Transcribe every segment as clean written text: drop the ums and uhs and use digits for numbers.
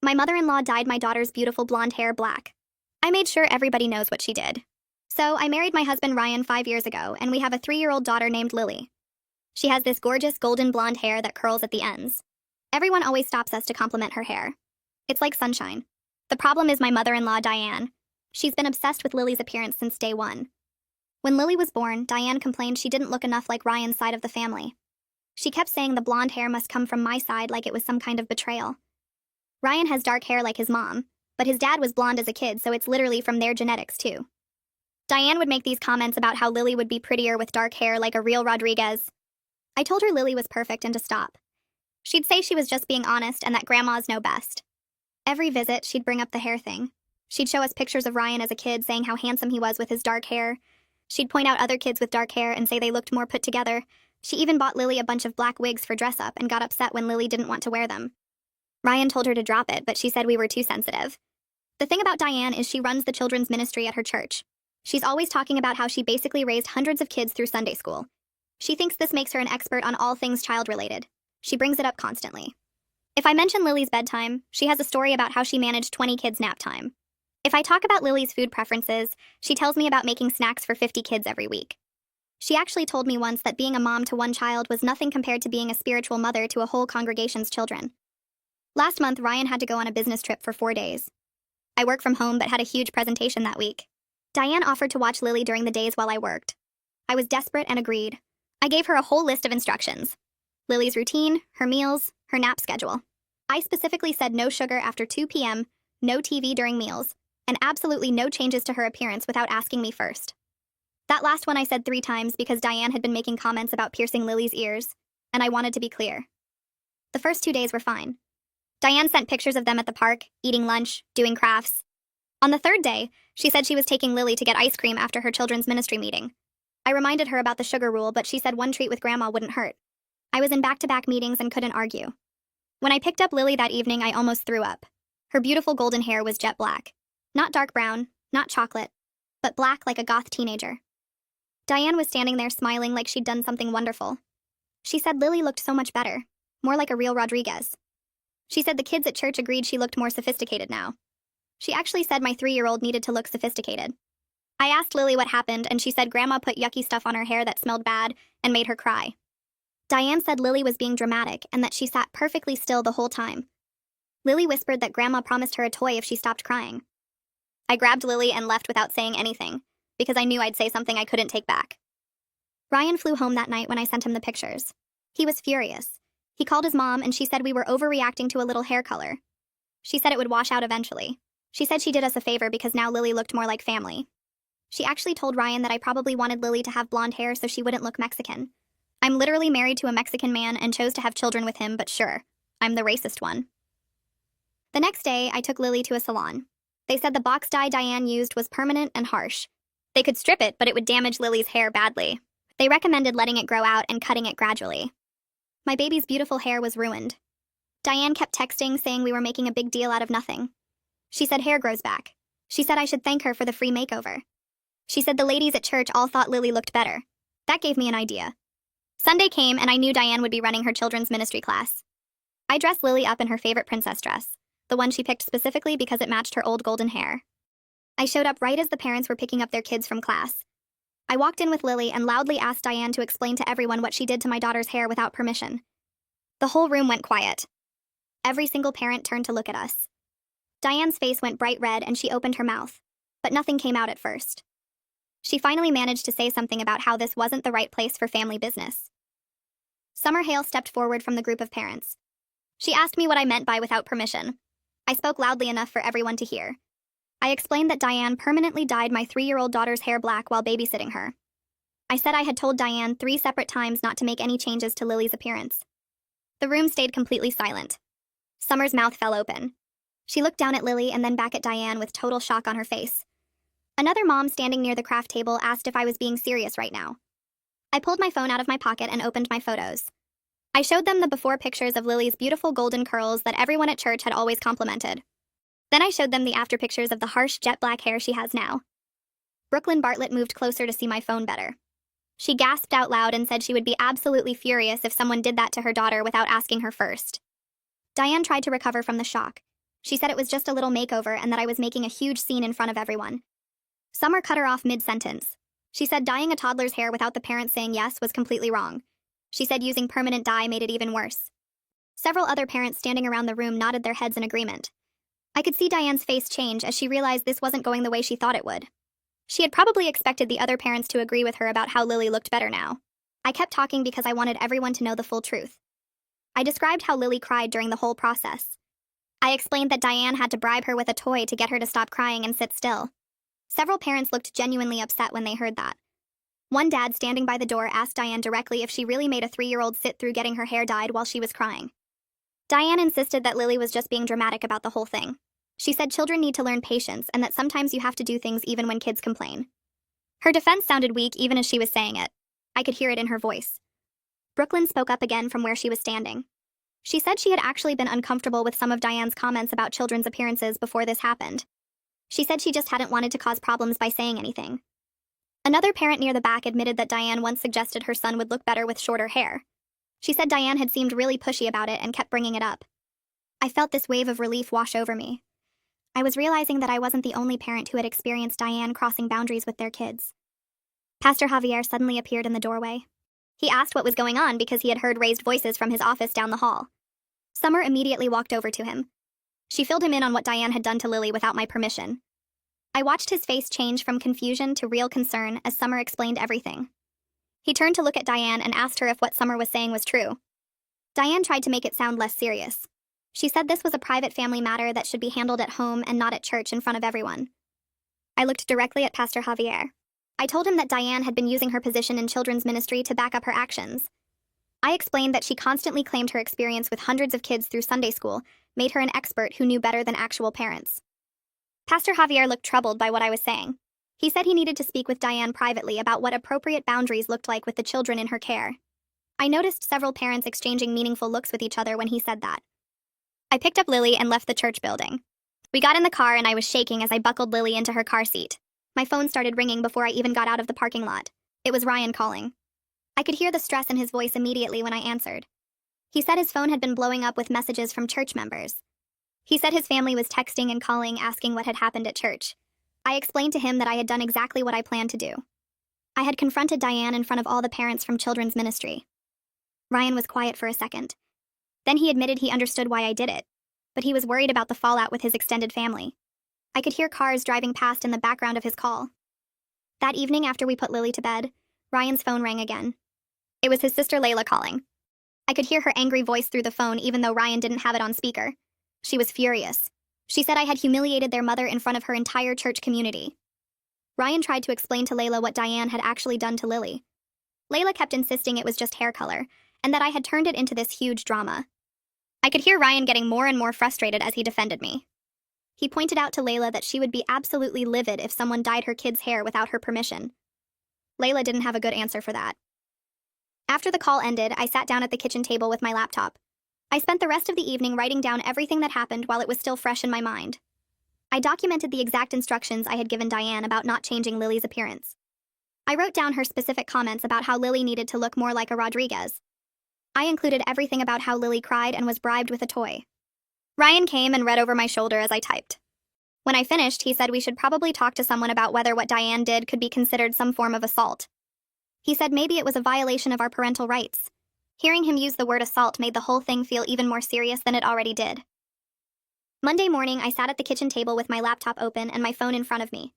My mother-in-law dyed my daughter's beautiful blonde hair black. I made sure everybody knows what she did. So, I married my husband Ryan 5 years ago, and we have a 3-year-old daughter named Lily. She has this gorgeous golden blonde hair that curls at the ends. Everyone always stops us to compliment her hair. It's like sunshine. The problem is my mother-in-law, Diane. She's been obsessed with Lily's appearance since day one. When Lily was born, Diane complained she didn't look enough like Ryan's side of the family. She kept saying the blonde hair must come from my side like it was some kind of betrayal. Ryan has dark hair like his mom, but his dad was blonde as a kid, so it's literally from their genetics too. Diane would make these comments about how Lily would be prettier with dark hair like a real Rodriguez. I told her Lily was perfect and to stop. She'd say she was just being honest and that grandmas know best. Every visit, she'd bring up the hair thing. She'd show us pictures of Ryan as a kid saying how handsome he was with his dark hair. She'd point out other kids with dark hair and say they looked more put together. She even bought Lily a bunch of black wigs for dress up and got upset when Lily didn't want to wear them. Ryan told her to drop it, but she said we were too sensitive. The thing about Diane is she runs the children's ministry at her church. She's always talking about how she basically raised hundreds of kids through Sunday school. She thinks this makes her an expert on all things child-related. She brings it up constantly. If I mention Lily's bedtime, she has a story about how she managed 20 kids' nap time. If I talk about Lily's food preferences, she tells me about making snacks for 50 kids every week. She actually told me once that being a mom to one child was nothing compared to being a spiritual mother to a whole congregation's children. Last month, Ryan had to go on a business trip for 4 days. I work from home but had a huge presentation that week. Diane offered to watch Lily during the days while I worked. I was desperate and agreed. I gave her a whole list of instructions. Lily's routine, her meals, her nap schedule. I specifically said no sugar after 2 p.m., no TV during meals, and absolutely no changes to her appearance without asking me first. That last one I said 3 times because Diane had been making comments about piercing Lily's ears, and I wanted to be clear. The first 2 days were fine. Diane sent pictures of them at the park, eating lunch, doing crafts. On the 3rd day, she said she was taking Lily to get ice cream after her children's ministry meeting. I reminded her about the sugar rule, but she said one treat with Grandma wouldn't hurt. I was in back-to-back meetings and couldn't argue. When I picked up Lily that evening, I almost threw up. Her beautiful golden hair was jet black. Not dark brown, not chocolate, but black like a goth teenager. Diane was standing there smiling like she'd done something wonderful. She said Lily looked so much better, more like a real Rodriguez. She said the kids at church agreed she looked more sophisticated now. She actually said my 3-year-old needed to look sophisticated. I asked Lily what happened, and she said Grandma put yucky stuff on her hair that smelled bad and made her cry. Diane said Lily was being dramatic and that she sat perfectly still the whole time. Lily whispered that Grandma promised her a toy if she stopped crying. I grabbed Lily and left without saying anything, because I knew I'd say something I couldn't take back. Ryan flew home that night when I sent him the pictures. He was furious. He called his mom and she said we were overreacting to a little hair color. She said it would wash out eventually. She said she did us a favor because now Lily looked more like family. She actually told Ryan that I probably wanted Lily to have blonde hair so she wouldn't look Mexican. I'm literally married to a Mexican man and chose to have children with him, but sure, I'm the racist one. The next day, I took Lily to a salon. They said the box dye Diane used was permanent and harsh. They could strip it, but it would damage Lily's hair badly. They recommended letting it grow out and cutting it gradually. My baby's beautiful hair was ruined. Diane kept texting saying we were making a big deal out of nothing. She said hair grows back. She said I should thank her for the free makeover. She said the ladies at church all thought Lily looked better. That gave me an idea. Sunday came and I knew Diane would be running her children's ministry class. I dressed Lily up in her favorite princess dress, the one she picked specifically because it matched her old golden hair. I showed up right as the parents were picking up their kids from class. I walked in with Lily and loudly asked Diane to explain to everyone what she did to my daughter's hair without permission. The whole room went quiet. Every single parent turned to look at us. Diane's face went bright red and she opened her mouth, but nothing came out at first. She finally managed to say something about how this wasn't the right place for family business. Summer Hale stepped forward from the group of parents. She asked me what I meant by without permission. I spoke loudly enough for everyone to hear. I explained that Diane permanently dyed my 3-year-old daughter's hair black while babysitting her. I said I had told Diane 3 separate times not to make any changes to Lily's appearance. The room stayed completely silent. Summer's mouth fell open. She looked down at Lily and then back at Diane with total shock on her face. Another mom standing near the craft table asked if I was being serious right now. I pulled my phone out of my pocket and opened my photos. I showed them the before pictures of Lily's beautiful golden curls that everyone at church had always complimented. Then I showed them the after pictures of the harsh jet black hair she has now. Brooklyn Bartlett moved closer to see my phone better. She gasped out loud and said she would be absolutely furious if someone did that to her daughter without asking her first. Diane tried to recover from the shock, She said it was just a little makeover and that I was making a huge scene in front of everyone. Summer cut her off mid-sentence. She said dyeing a toddler's hair without the parents saying yes was completely wrong. She said using permanent dye made it even worse. Several other parents standing around the room nodded their heads in agreement. I could see Diane's face change as she realized this wasn't going the way she thought it would. She had probably expected the other parents to agree with her about how Lily looked better now. I kept talking because I wanted everyone to know the full truth. I described how Lily cried during the whole process. I explained that Diane had to bribe her with a toy to get her to stop crying and sit still. Several parents looked genuinely upset when they heard that. One dad standing by the door asked Diane directly if she really made a 3-year-old sit through getting her hair dyed while she was crying. Diane insisted that Lily was just being dramatic about the whole thing. She said children need to learn patience and that sometimes you have to do things even when kids complain. Her defense sounded weak even as she was saying it. I could hear it in her voice. Brooklyn spoke up again from where she was standing. She said she had actually been uncomfortable with some of Diane's comments about children's appearances before this happened. She said she just hadn't wanted to cause problems by saying anything. Another parent near the back admitted that Diane once suggested her son would look better with shorter hair. She said Diane had seemed really pushy about it and kept bringing it up. I felt this wave of relief wash over me. I was realizing that I wasn't the only parent who had experienced Diane crossing boundaries with their kids. Pastor Javier suddenly appeared in the doorway. He asked what was going on because he had heard raised voices from his office down the hall. Summer immediately walked over to him. She filled him in on what Diane had done to Lily without my permission. I watched his face change from confusion to real concern as Summer explained everything. He turned to look at Diane and asked her if what Summer was saying was true. Diane tried to make it sound less serious. She said this was a private family matter that should be handled at home and not at church in front of everyone. I looked directly at Pastor Javier. I told him that Diane had been using her position in children's ministry to back up her actions. I explained that she constantly claimed her experience with hundreds of kids through Sunday school made her an expert who knew better than actual parents. Pastor Javier looked troubled by what I was saying. He said he needed to speak with Diane privately about what appropriate boundaries looked like with the children in her care. I noticed several parents exchanging meaningful looks with each other when he said that. I picked up Lily and left the church building. We got in the car and I was shaking as I buckled Lily into her car seat. My phone started ringing before I even got out of the parking lot. It was Ryan calling. I could hear the stress in his voice immediately when I answered. He said his phone had been blowing up with messages from church members. He said his family was texting and calling asking what had happened at church. I explained to him that I had done exactly what I planned to do. I had confronted Diane in front of all the parents from children's ministry. Ryan was quiet for a second. Then he admitted he understood why I did it, but he was worried about the fallout with his extended family. I could hear cars driving past in the background of his call. That evening after we put Lily to bed, Ryan's phone rang again. It was his sister Layla calling. I could hear her angry voice through the phone even though Ryan didn't have it on speaker. She was furious. She said I had humiliated their mother in front of her entire church community. Ryan tried to explain to Layla what Diane had actually done to Lily. Layla kept insisting it was just hair color, and that I had turned it into this huge drama. I could hear Ryan getting more and more frustrated as he defended me. He pointed out to Layla that she would be absolutely livid if someone dyed her kid's hair without her permission. Layla didn't have a good answer for that. After the call ended, I sat down at the kitchen table with my laptop. I spent the rest of the evening writing down everything that happened while it was still fresh in my mind. I documented the exact instructions I had given Diane about not changing Lily's appearance. I wrote down her specific comments about how Lily needed to look more like a Rodriguez. I included everything about how Lily cried and was bribed with a toy. Ryan came and read over my shoulder as I typed. When I finished, he said we should probably talk to someone about whether what Diane did could be considered some form of assault. He said maybe it was a violation of our parental rights. Hearing him use the word assault made the whole thing feel even more serious than it already did. Monday morning, I sat at the kitchen table with my laptop open and my phone in front of me.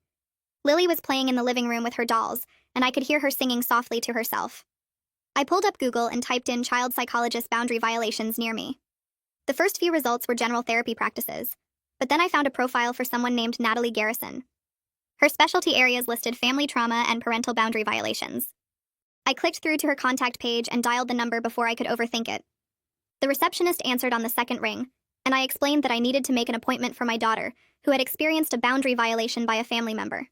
Lily was playing in the living room with her dolls, and I could hear her singing softly to herself. I pulled up Google and typed in child psychologist boundary violations near me. The first few results were general therapy practices, but then I found a profile for someone named Natalie Garrison. Her specialty areas listed family trauma and parental boundary violations. I clicked through to her contact page and dialed the number before I could overthink it. The receptionist answered on the second ring, and I explained that I needed to make an appointment for my daughter, who had experienced a boundary violation by a family member.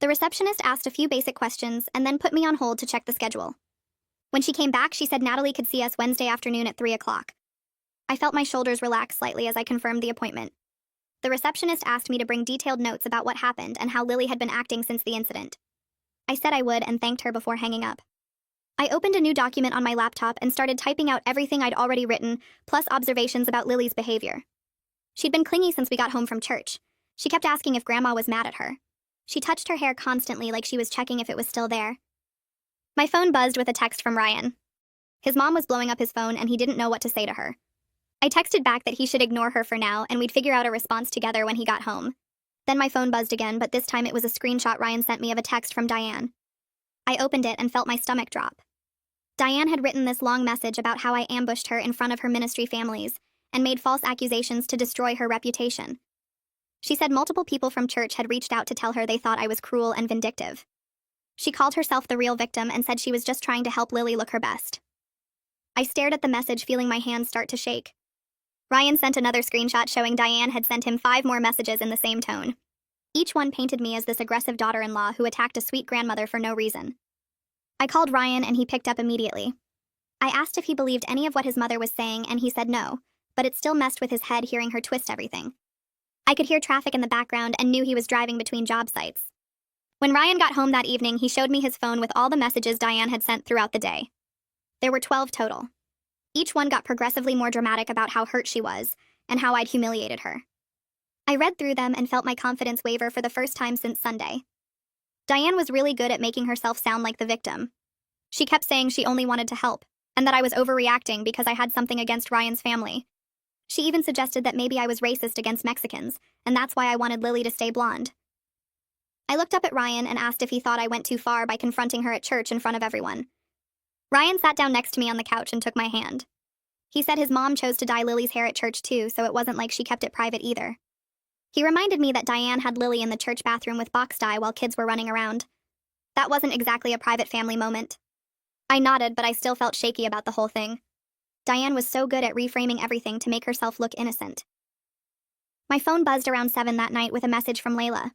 The receptionist asked a few basic questions and then put me on hold to check the schedule. When she came back, she said Natalie could see us Wednesday afternoon at 3 o'clock. I felt my shoulders relax slightly as I confirmed the appointment. The receptionist asked me to bring detailed notes about what happened and how Lily had been acting since the incident. I said I would and thanked her before hanging up. I opened a new document on my laptop and started typing out everything I'd already written, plus observations about Lily's behavior. She'd been clingy since we got home from church. She kept asking if Grandma was mad at her. She touched her hair constantly like she was checking if it was still there. My phone buzzed with a text from Ryan. His mom was blowing up his phone and he didn't know what to say to her. I texted back that he should ignore her for now and we'd figure out a response together when he got home. Then my phone buzzed again, but this time it was a screenshot Ryan sent me of a text from Diane. I opened it and felt my stomach drop. Diane had written this long message about how I ambushed her in front of her ministry families and made false accusations to destroy her reputation. She said multiple people from church had reached out to tell her they thought I was cruel and vindictive. She called herself the real victim and said she was just trying to help Lily look her best. I stared at the message, feeling my hands start to shake. Ryan sent another screenshot showing Diane had sent him 5 more messages in the same tone. Each one painted me as this aggressive daughter-in-law who attacked a sweet grandmother for no reason. I called Ryan and he picked up immediately. I asked if he believed any of what his mother was saying and he said no, but it still messed with his head hearing her twist everything. I could hear traffic in the background and knew he was driving between job sites. When Ryan got home that evening, he showed me his phone with all the messages Diane had sent throughout the day. There were 12 total. Each one got progressively more dramatic about how hurt she was and how I'd humiliated her. I read through them and felt my confidence waver for the first time since Sunday. Diane was really good at making herself sound like the victim. She kept saying she only wanted to help, and that I was overreacting because I had something against Ryan's family. She even suggested that maybe I was racist against Mexicans, and that's why I wanted Lily to stay blonde. I looked up at Ryan and asked if he thought I went too far by confronting her at church in front of everyone. Ryan sat down next to me on the couch and took my hand. He said his mom chose to dye Lily's hair at church too, so it wasn't like she kept it private either. He reminded me that Diane had Lily in the church bathroom with box dye while kids were running around. That wasn't exactly a private family moment. I nodded, but I still felt shaky about the whole thing. Diane was so good at reframing everything to make herself look innocent. My phone buzzed around 7 that night with a message from Layla.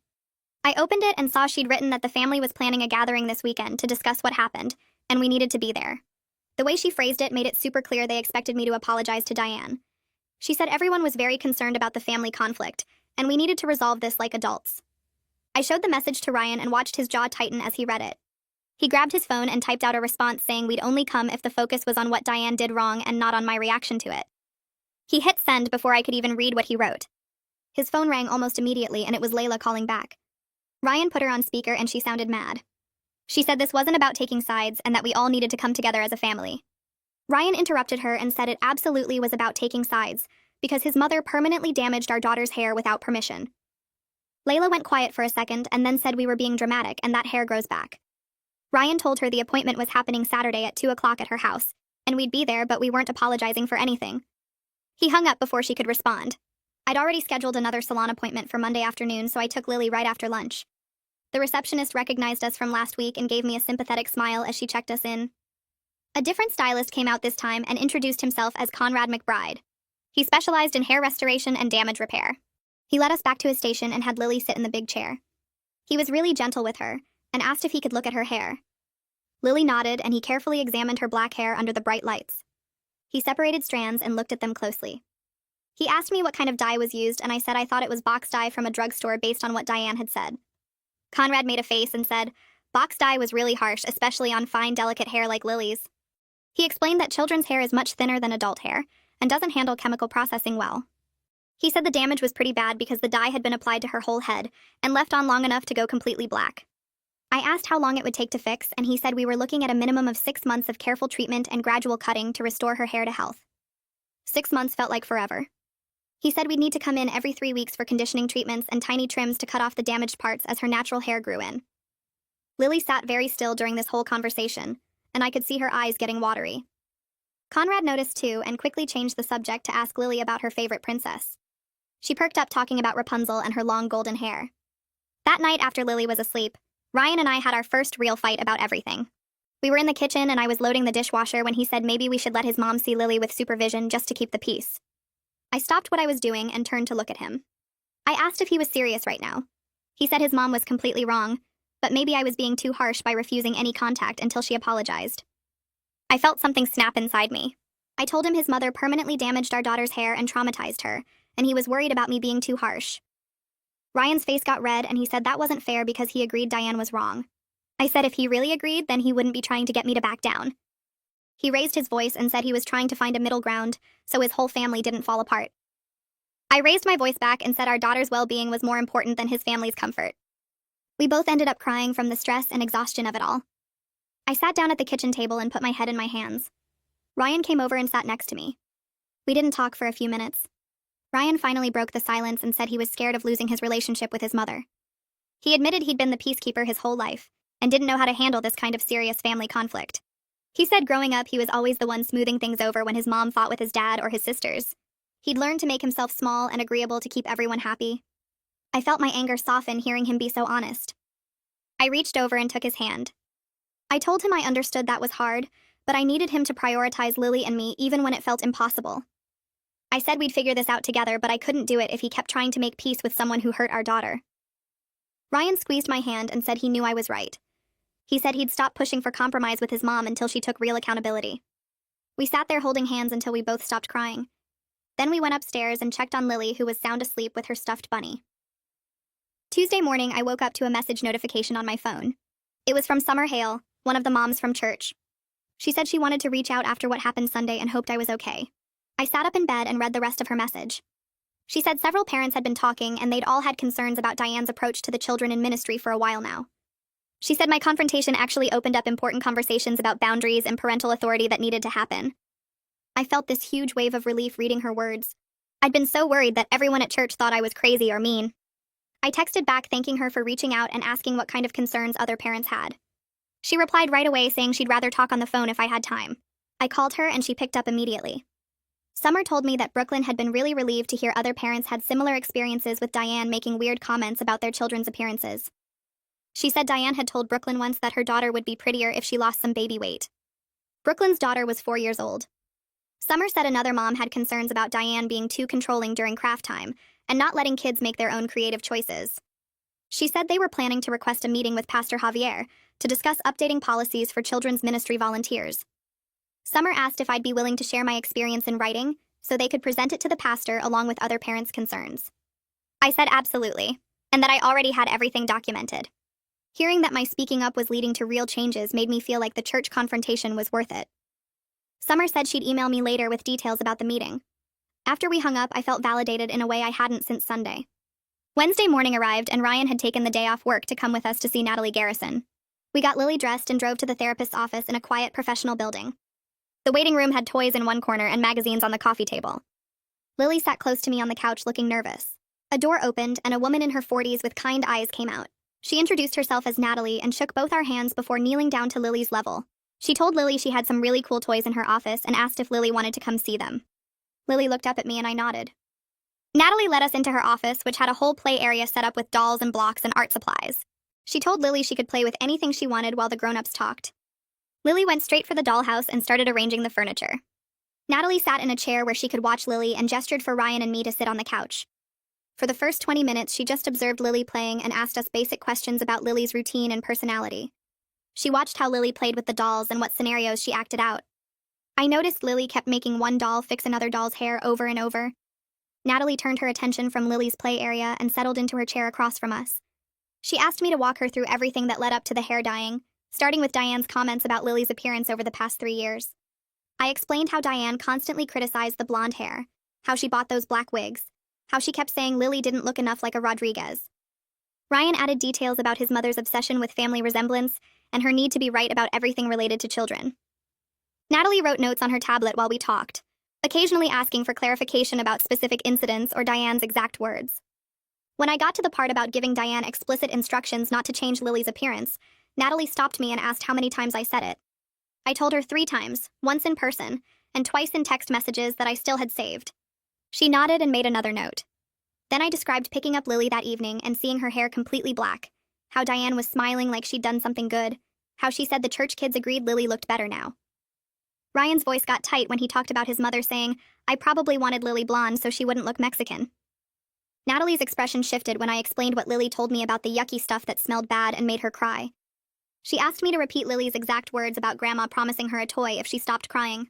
I opened it and saw she'd written that the family was planning a gathering this weekend to discuss what happened, and we needed to be there. The way she phrased it made it super clear they expected me to apologize to Diane. She said everyone was very concerned about the family conflict, and we needed to resolve this like adults. I showed the message to Ryan and watched his jaw tighten as he read it. He grabbed his phone and typed out a response saying we'd only come if the focus was on what Diane did wrong and not on my reaction to it. He hit send before I could even read what he wrote. His phone rang almost immediately and it was Layla calling back. Ryan put her on speaker and she sounded mad. She said this wasn't about taking sides and that we all needed to come together as a family. Ryan interrupted her and said it absolutely was about taking sides, because his mother permanently damaged our daughter's hair without permission. Layla went quiet for a second and then said we were being dramatic and that hair grows back. Ryan told her the appointment was happening Saturday at 2 o'clock at her house, and we'd be there, but we weren't apologizing for anything. He hung up before she could respond. I'd already scheduled another salon appointment for Monday afternoon, so I took Lily right after lunch. The receptionist recognized us from last week and gave me a sympathetic smile as she checked us in. A different stylist came out this time and introduced himself as Conrad McBride. He specialized in hair restoration and damage repair. He led us back to his station and had Lily sit in the big chair. He was really gentle with her and asked if he could look at her hair. Lily nodded and he carefully examined her black hair under the bright lights. He separated strands and looked at them closely. He asked me what kind of dye was used and I said I thought it was box dye from a drugstore based on what Diane had said. Conrad made a face and said, box dye was really harsh, especially on fine, delicate hair like Lily's. He explained that children's hair is much thinner than adult hair and doesn't handle chemical processing well. He said the damage was pretty bad because the dye had been applied to her whole head and left on long enough to go completely black. I asked how long it would take to fix, and he said we were looking at a minimum of 6 months of careful treatment and gradual cutting to restore her hair to health. 6 months felt like forever. He said we'd need to come in every 3 weeks for conditioning treatments and tiny trims to cut off the damaged parts as her natural hair grew in. Lily sat very still during this whole conversation, and I could see her eyes getting watery. Conrad noticed too and quickly changed the subject to ask Lily about her favorite princess. She perked up talking about Rapunzel and her long golden hair. That night after Lily was asleep, Ryan and I had our first real fight about everything. We were in the kitchen and I was loading the dishwasher when he said maybe we should let his mom see Lily with supervision just to keep the peace. I stopped what I was doing and turned to look at him. I asked if he was serious right now. He said his mom was completely wrong, but maybe I was being too harsh by refusing any contact until she apologized. I felt something snap inside me. I told him his mother permanently damaged our daughter's hair and traumatized her, and he was worried about me being too harsh. Ryan's face got red and he said that wasn't fair because he agreed Diane was wrong. I said if he really agreed, then he wouldn't be trying to get me to back down. He raised his voice and said he was trying to find a middle ground so his whole family didn't fall apart. I raised my voice back and said our daughter's well-being was more important than his family's comfort. We both ended up crying from the stress and exhaustion of it all. I sat down at the kitchen table and put my head in my hands. Ryan came over and sat next to me. We didn't talk for a few minutes. Ryan finally broke the silence and said he was scared of losing his relationship with his mother. He admitted he'd been the peacekeeper his whole life and didn't know how to handle this kind of serious family conflict. He said growing up he was always the one smoothing things over when his mom fought with his dad or his sisters. He'd learned to make himself small and agreeable to keep everyone happy. I felt my anger soften hearing him be so honest. I reached over and took his hand. I told him I understood that was hard, but I needed him to prioritize Lily and me even when it felt impossible. I said we'd figure this out together, but I couldn't do it if he kept trying to make peace with someone who hurt our daughter. Ryan squeezed my hand and said he knew I was right. He said he'd stop pushing for compromise with his mom until she took real accountability. We sat there holding hands until we both stopped crying. Then we went upstairs and checked on Lily, who was sound asleep with her stuffed bunny. Tuesday morning, I woke up to a message notification on my phone. It was from Summer Hale, one of the moms from church. She said she wanted to reach out after what happened Sunday and hoped I was okay. I sat up in bed and read the rest of her message. She said several parents had been talking and they'd all had concerns about Diane's approach to the children in ministry for a while now. She said my confrontation actually opened up important conversations about boundaries and parental authority that needed to happen. I felt this huge wave of relief reading her words. I'd been so worried that everyone at church thought I was crazy or mean. I texted back thanking her for reaching out and asking what kind of concerns other parents had. She replied right away saying she'd rather talk on the phone if I had time. I called her and she picked up immediately. Summer told me that Brooklyn had been really relieved to hear other parents had similar experiences with Diane making weird comments about their children's appearances. She said Diane had told Brooklyn once that her daughter would be prettier if she lost some baby weight. Brooklyn's daughter was 4 years old. Summer said another mom had concerns about Diane being too controlling during craft time and not letting kids make their own creative choices. She said they were planning to request a meeting with Pastor Javier to discuss updating policies for children's ministry volunteers. Summer asked if I'd be willing to share my experience in writing so they could present it to the pastor along with other parents' concerns. I said absolutely, and that I already had everything documented. Hearing that my speaking up was leading to real changes made me feel like the church confrontation was worth it. Summer said she'd email me later with details about the meeting. After we hung up, I felt validated in a way I hadn't since Sunday. Wednesday morning arrived and Ryan had taken the day off work to come with us to see Natalie Garrison. We got Lily dressed and drove to the therapist's office in a quiet professional building. The waiting room had toys in one corner and magazines on the coffee table. Lily sat close to me on the couch looking nervous. A door opened and a woman in her 40s with kind eyes came out. She introduced herself as Natalie and shook both our hands before kneeling down to Lily's level. She told Lily she had some really cool toys in her office and asked if Lily wanted to come see them. Lily looked up at me and I nodded. Natalie led us into her office, which had a whole play area set up with dolls and blocks and art supplies. She told Lily she could play with anything she wanted while the grown-ups talked. Lily went straight for the dollhouse and started arranging the furniture. Natalie sat in a chair where she could watch Lily and gestured for Ryan and me to sit on the couch. For the first 20 minutes, she just observed Lily playing and asked us basic questions about Lily's routine and personality. She watched how Lily played with the dolls and what scenarios she acted out. I noticed Lily kept making one doll fix another doll's hair over and over. Natalie turned her attention from Lily's play area and settled into her chair across from us. She asked me to walk her through everything that led up to the hair dyeing, starting with Diane's comments about Lily's appearance over the past 3 years. I explained how Diane constantly criticized the blonde hair, how she bought those black wigs, how she kept saying Lily didn't look enough like a Rodriguez. Ryan added details about his mother's obsession with family resemblance and her need to be right about everything related to children. Natalie wrote notes on her tablet while we talked, occasionally asking for clarification about specific incidents or Diane's exact words. When I got to the part about giving Diane explicit instructions not to change Lily's appearance, Natalie stopped me and asked how many times I said it. I told her 3 times, once in person, and twice in text messages that I still had saved. She nodded and made another note. Then I described picking up Lily that evening and seeing her hair completely black, how Diane was smiling like she'd done something good, how she said the church kids agreed Lily looked better now. Ryan's voice got tight when he talked about his mother saying, I probably wanted Lily blonde so she wouldn't look Mexican. Natalie's expression shifted when I explained what Lily told me about the yucky stuff that smelled bad and made her cry. She asked me to repeat Lily's exact words about Grandma promising her a toy if she stopped crying.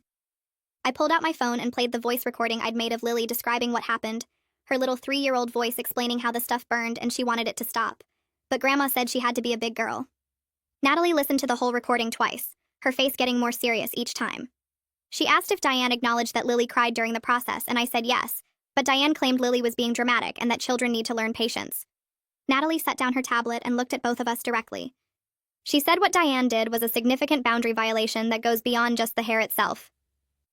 I pulled out my phone and played the voice recording I'd made of Lily describing what happened, her little 3-year-old voice explaining how the stuff burned and she wanted it to stop. But Grandma said she had to be a big girl. Natalie listened to the whole recording twice, her face getting more serious each time. She asked if Diane acknowledged that Lily cried during the process, and I said yes, But Diane claimed Lily was being dramatic and that children need to learn patience. Natalie set down her tablet and looked at both of us directly. She said what Diane did was a significant boundary violation that goes beyond just the hair itself.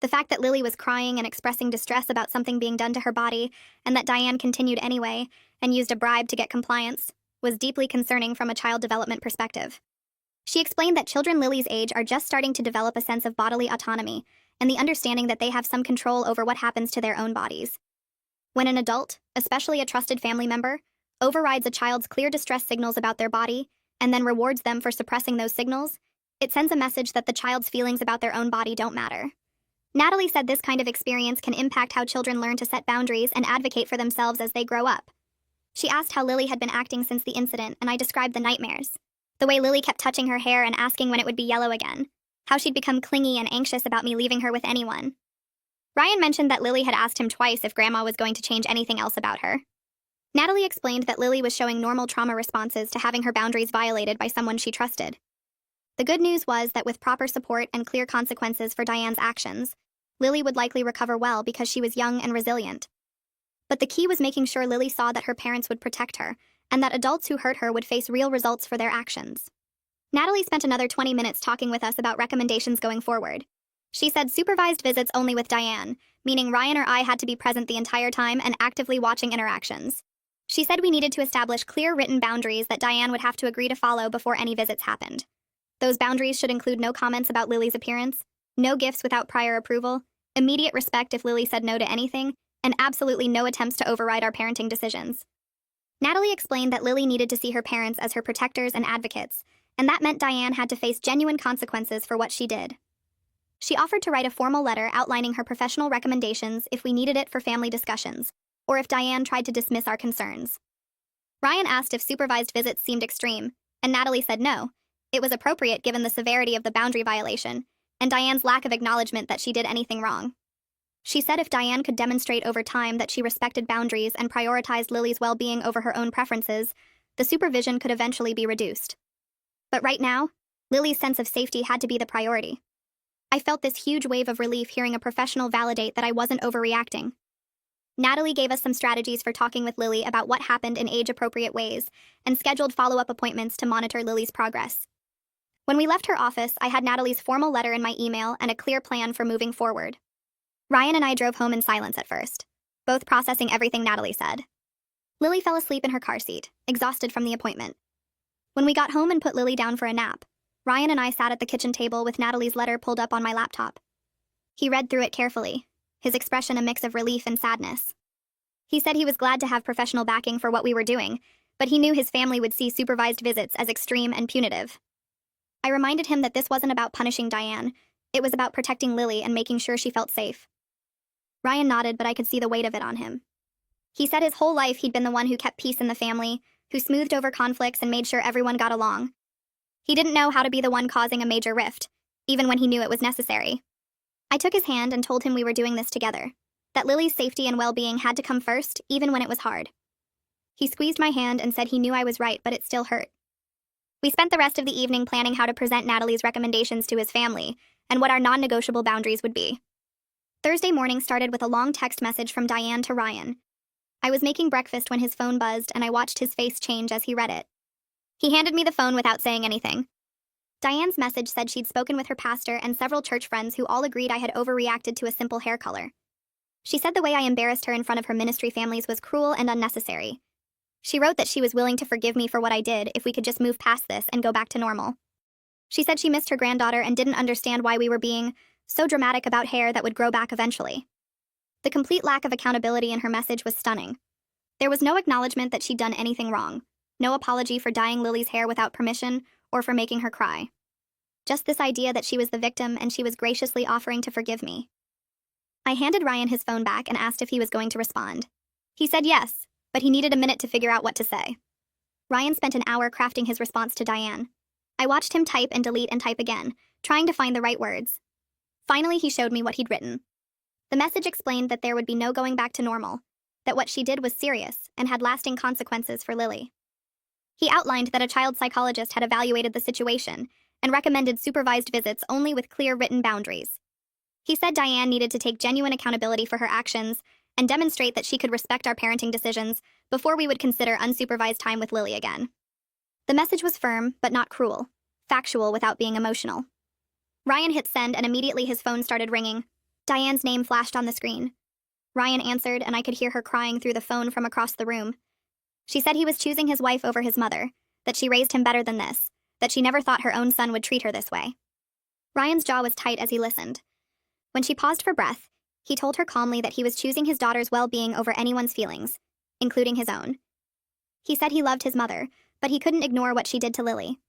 The fact that Lily was crying and expressing distress about something being done to her body, and that Diane continued anyway and used a bribe to get compliance, was deeply concerning from a child development perspective. She explained that children Lily's age are just starting to develop a sense of bodily autonomy and the understanding that they have some control over what happens to their own bodies. When an adult, especially a trusted family member, overrides a child's clear distress signals about their body and then rewards them for suppressing those signals, it sends a message that the child's feelings about their own body don't matter. Natalie said this kind of experience can impact how children learn to set boundaries and advocate for themselves as they grow up. She asked how Lily had been acting since the incident, and I described the nightmares. The way Lily kept touching her hair and asking when it would be yellow again. How she'd become clingy and anxious about me leaving her with anyone. Ryan mentioned that Lily had asked him twice if Grandma was going to change anything else about her. Natalie explained that Lily was showing normal trauma responses to having her boundaries violated by someone she trusted. The good news was that with proper support and clear consequences for Diane's actions, Lily would likely recover well because she was young and resilient. But the key was making sure Lily saw that her parents would protect her, and that adults who hurt her would face real results for their actions. Natalie spent another 20 minutes talking with us about recommendations going forward. She said supervised visits only with Diane, meaning Ryan or I had to be present the entire time and actively watching interactions. She said we needed to establish clear written boundaries that Diane would have to agree to follow before any visits happened. Those boundaries should include no comments about Lily's appearance, no gifts without prior approval, immediate respect if Lily said no to anything, and absolutely no attempts to override our parenting decisions. Natalie explained that Lily needed to see her parents as her protectors and advocates, and that meant Diane had to face genuine consequences for what she did. She offered to write a formal letter outlining her professional recommendations if we needed it for family discussions, or if Diane tried to dismiss our concerns. Ryan asked if supervised visits seemed extreme, and Natalie said no. It was appropriate given the severity of the boundary violation, and Diane's lack of acknowledgement that she did anything wrong. She said if Diane could demonstrate over time that she respected boundaries and prioritized Lily's well-being over her own preferences, the supervision could eventually be reduced. But right now, Lily's sense of safety had to be the priority. I felt this huge wave of relief hearing a professional validate that I wasn't overreacting. Natalie gave us some strategies for talking with Lily about what happened in age-appropriate ways, and scheduled follow-up appointments to monitor Lily's progress. When we left her office, I had Natalie's formal letter in my email and a clear plan for moving forward. Ryan and I drove home in silence at first, both processing everything Natalie said. Lily fell asleep in her car seat, exhausted from the appointment. When we got home and put Lily down for a nap, Ryan and I sat at the kitchen table with Natalie's letter pulled up on my laptop. He read through it carefully, his expression a mix of relief and sadness. He said he was glad to have professional backing for what we were doing, but he knew his family would see supervised visits as extreme and punitive. I reminded him that this wasn't about punishing Diane, it was about protecting Lily and making sure she felt safe. Ryan nodded, but I could see the weight of it on him. He said his whole life he'd been the one who kept peace in the family, who smoothed over conflicts and made sure everyone got along. He didn't know how to be the one causing a major rift, even when he knew it was necessary. I took his hand and told him we were doing this together, that Lily's safety and well-being had to come first, even when it was hard. He squeezed my hand and said he knew I was right, but it still hurt. We spent the rest of the evening planning how to present Natalie's recommendations to his family, and what our non-negotiable boundaries would be. Thursday morning started with a long text message from Diane to Ryan. I was making breakfast when his phone buzzed, and I watched his face change as he read it. He handed me the phone without saying anything. Diane's message said she'd spoken with her pastor and several church friends who all agreed I had overreacted to a simple hair color. She said the way I embarrassed her in front of her ministry families was cruel and unnecessary. She wrote that she was willing to forgive me for what I did if we could just move past this and go back to normal. She said she missed her granddaughter and didn't understand why we were being so dramatic about hair that would grow back eventually. The complete lack of accountability in her message was stunning. There was no acknowledgement that she'd done anything wrong. No apology for dyeing Lily's hair without permission or for making her cry. Just this idea that she was the victim and she was graciously offering to forgive me. I handed Ryan his phone back and asked if he was going to respond. He said yes, but he needed a minute to figure out what to say. Ryan spent an hour crafting his response to Diane. I watched him type and delete and type again, trying to find the right words. Finally, he showed me what he'd written. The message explained that there would be no going back to normal, that what she did was serious and had lasting consequences for Lily. He outlined that a child psychologist had evaluated the situation and recommended supervised visits only with clear written boundaries. He said Diane needed to take genuine accountability for her actions and demonstrate that she could respect our parenting decisions before we would consider unsupervised time with Lily again. The message was firm, but not cruel, factual without being emotional. Ryan hit send and immediately his phone started ringing. Diane's name flashed on the screen. Ryan answered, and I could hear her crying through the phone from across the room. She said he was choosing his wife over his mother, that she raised him better than this, that she never thought her own son would treat her this way. Ryan's jaw was tight as he listened. When she paused for breath, he told her calmly that he was choosing his daughter's well-being over anyone's feelings, including his own. He said he loved his mother, but he couldn't ignore what she did to Lily.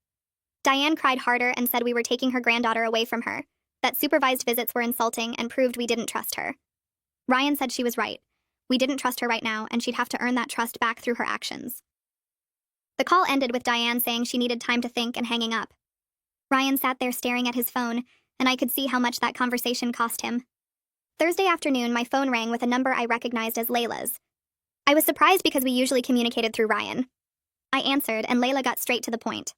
Diane cried harder and said we were taking her granddaughter away from her, that supervised visits were insulting and proved we didn't trust her. Ryan said she was right. We didn't trust her right now, and she'd have to earn that trust back through her actions. The call ended with Diane saying she needed time to think and hanging up. Ryan sat there staring at his phone, and I could see how much that conversation cost him. Thursday afternoon, my phone rang with a number I recognized as Layla's. I was surprised because we usually communicated through Ryan. I answered, and Layla got straight to the point.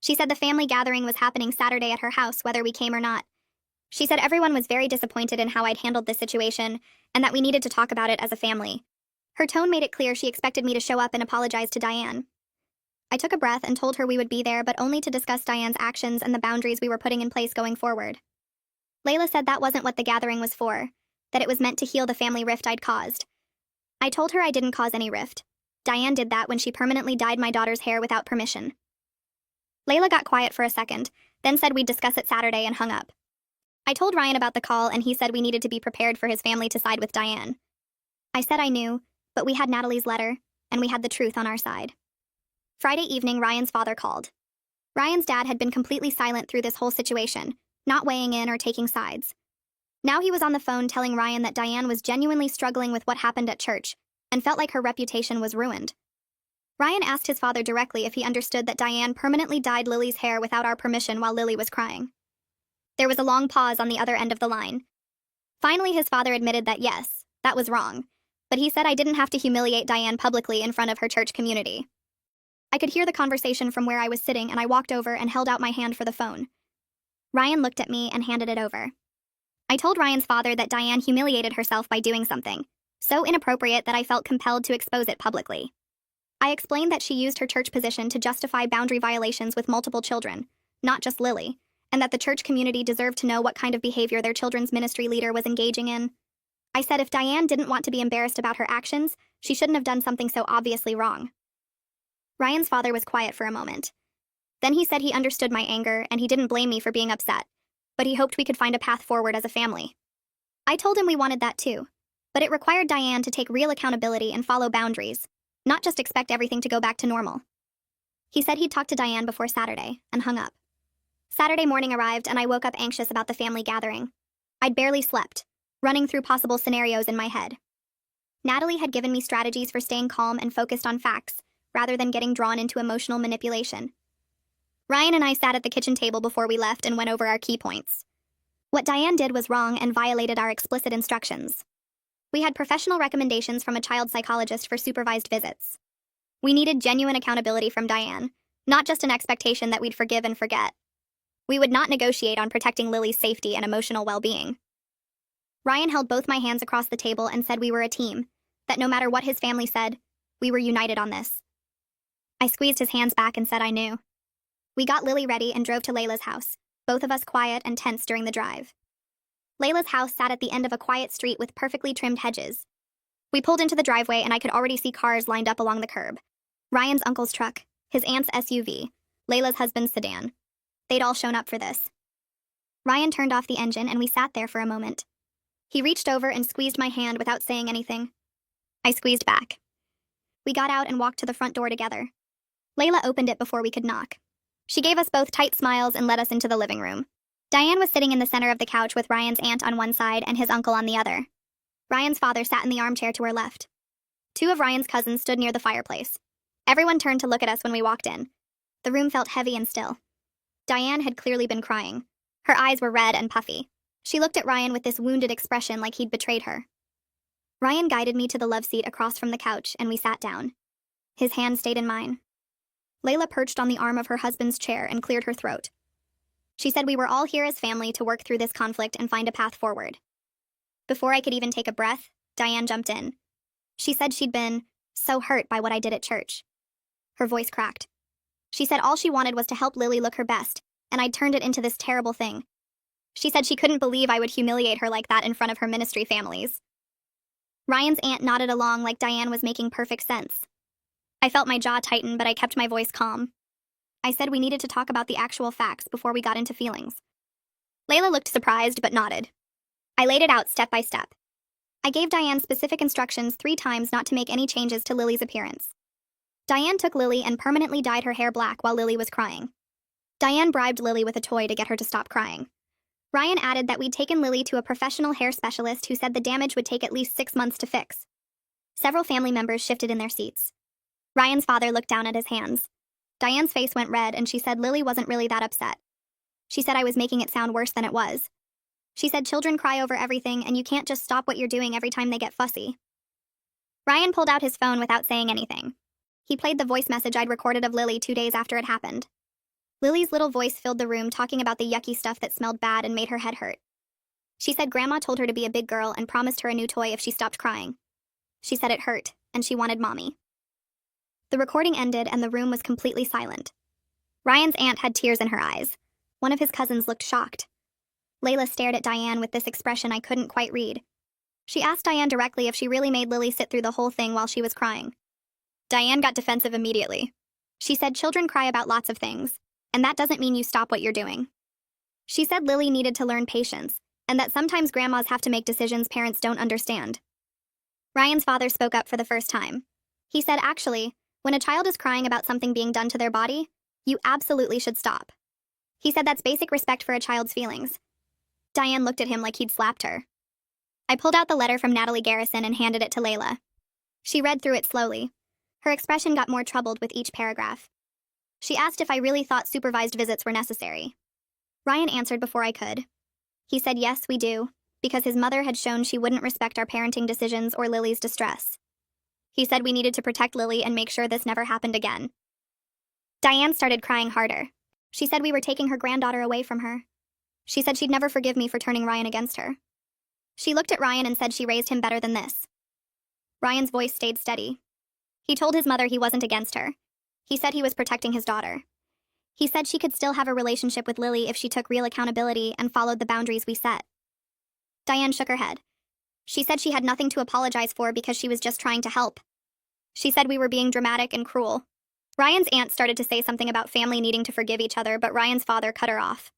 She said the family gathering was happening Saturday at her house, whether we came or not. She said everyone was very disappointed in how I'd handled this situation, and that we needed to talk about it as a family. Her tone made it clear she expected me to show up and apologize to Diane. I took a breath and told her we would be there, but only to discuss Diane's actions and the boundaries we were putting in place going forward. Layla said that wasn't what the gathering was for, that it was meant to heal the family rift I'd caused. I told her I didn't cause any rift. Diane did that when she permanently dyed my daughter's hair without permission. Layla got quiet for a second, then said we'd discuss it Saturday and hung up. I told Ryan about the call, and he said we needed to be prepared for his family to side with Diane. I said I knew, but we had Natalie's letter, and we had the truth on our side. Friday evening, Ryan's father called. Ryan's dad had been completely silent through this whole situation, not weighing in or taking sides. Now he was on the phone telling Ryan that Diane was genuinely struggling with what happened at church, and felt like her reputation was ruined. Ryan asked his father directly if he understood that Diane permanently dyed Lily's hair without our permission while Lily was crying. There was a long pause on the other end of the line. Finally, his father admitted that yes, that was wrong, but he said I didn't have to humiliate Diane publicly in front of her church community. I could hear the conversation from where I was sitting, and I walked over and held out my hand for the phone. Ryan looked at me and handed it over. I told Ryan's father that Diane humiliated herself by doing something so inappropriate that I felt compelled to expose it publicly. I explained that she used her church position to justify boundary violations with multiple children, not just Lily, and that the church community deserved to know what kind of behavior their children's ministry leader was engaging in. I said if Diane didn't want to be embarrassed about her actions, she shouldn't have done something so obviously wrong. Ryan's father was quiet for a moment. Then he said he understood my anger and he didn't blame me for being upset, but he hoped we could find a path forward as a family. I told him we wanted that too, but it required Diane to take real accountability and follow boundaries, not just expect everything to go back to normal. He said he'd talk to Diane before Saturday, and hung up. Saturday morning arrived, and I woke up anxious about the family gathering. I'd barely slept, running through possible scenarios in my head. Natalie had given me strategies for staying calm and focused on facts, rather than getting drawn into emotional manipulation. Ryan and I sat at the kitchen table before we left and went over our key points. What Diane did was wrong and violated our explicit instructions. We had professional recommendations from a child psychologist for supervised visits. We needed genuine accountability from Diane, not just an expectation that we'd forgive and forget. We would not negotiate on protecting Lily's safety and emotional well-being. Ryan held both my hands across the table and said we were a team, that no matter what his family said, we were united on this. I squeezed his hands back and said I knew. We got Lily ready and drove to Layla's house, both of us quiet and tense during the drive. Layla's house sat at the end of a quiet street with perfectly trimmed hedges. We pulled into the driveway and I could already see cars lined up along the curb. Ryan's uncle's truck, his aunt's SUV, Layla's husband's sedan. They'd all shown up for this. Ryan turned off the engine and we sat there for a moment. He reached over and squeezed my hand without saying anything. I squeezed back. We got out and walked to the front door together. Layla opened it before we could knock. She gave us both tight smiles and led us into the living room. Diane was sitting in the center of the couch with Ryan's aunt on one side and his uncle on the other. Ryan's father sat in the armchair to her left. Two of Ryan's cousins stood near the fireplace. Everyone turned to look at us when we walked in. The room felt heavy and still. Diane had clearly been crying. Her eyes were red and puffy. She looked at Ryan with this wounded expression like he'd betrayed her. Ryan guided me to the love seat across from the couch and we sat down. His hand stayed in mine. Layla perched on the arm of her husband's chair and cleared her throat. She said we were all here as family to work through this conflict and find a path forward. Before I could even take a breath, Diane jumped in. She said she'd been so hurt by what I did at church. Her voice cracked. She said all she wanted was to help Lily look her best, and I'd turned it into this terrible thing. She said she couldn't believe I would humiliate her like that in front of her ministry families. Ryan's aunt nodded along like Diane was making perfect sense. I felt my jaw tighten, but I kept my voice calm. I said we needed to talk about the actual facts before we got into feelings. Layla looked surprised but nodded. I laid it out step by step. I gave Diane specific instructions 3 times not to make any changes to Lily's appearance. Diane took Lily and permanently dyed her hair black while Lily was crying. Diane bribed Lily with a toy to get her to stop crying. Ryan added that we'd taken Lily to a professional hair specialist who said the damage would take at least 6 months to fix. Several family members shifted in their seats. Ryan's father looked down at his hands. Diane's face went red and she said Lily wasn't really that upset. She said I was making it sound worse than it was. She said children cry over everything and you can't just stop what you're doing every time they get fussy. Ryan pulled out his phone without saying anything. He played the voice message I'd recorded of Lily 2 days after it happened. Lily's little voice filled the room talking about the yucky stuff that smelled bad and made her head hurt. She said Grandma told her to be a big girl and promised her a new toy if she stopped crying. She said it hurt, and she wanted Mommy. The recording ended and the room was completely silent. Ryan's aunt had tears in her eyes. One of his cousins looked shocked. Layla stared at Diane with this expression I couldn't quite read. She asked Diane directly if she really made Lily sit through the whole thing while she was crying. Diane got defensive immediately. She said children cry about lots of things, and that doesn't mean you stop what you're doing. She said Lily needed to learn patience, and that sometimes grandmas have to make decisions parents don't understand. Ryan's father spoke up for the first time. He said, actually, when a child is crying about something being done to their body, you absolutely should stop. He said that's basic respect for a child's feelings. Diane looked at him like he'd slapped her. I pulled out the letter from Natalie Garrison and handed it to Layla. She read through it slowly. Her expression got more troubled with each paragraph. She asked if I really thought supervised visits were necessary. Ryan answered before I could. He said yes, we do, because his mother had shown she wouldn't respect our parenting decisions or Lily's distress. He said we needed to protect Lily and make sure this never happened again. Diane started crying harder. She said we were taking her granddaughter away from her. She said she'd never forgive me for turning Ryan against her. She looked at Ryan and said she raised him better than this. Ryan's voice stayed steady. He told his mother he wasn't against her. He said he was protecting his daughter. He said she could still have a relationship with Lily if she took real accountability and followed the boundaries we set. Diane shook her head. She said she had nothing to apologize for because she was just trying to help. She said we were being dramatic and cruel. Ryan's aunt started to say something about family needing to forgive each other, but Ryan's father cut her off.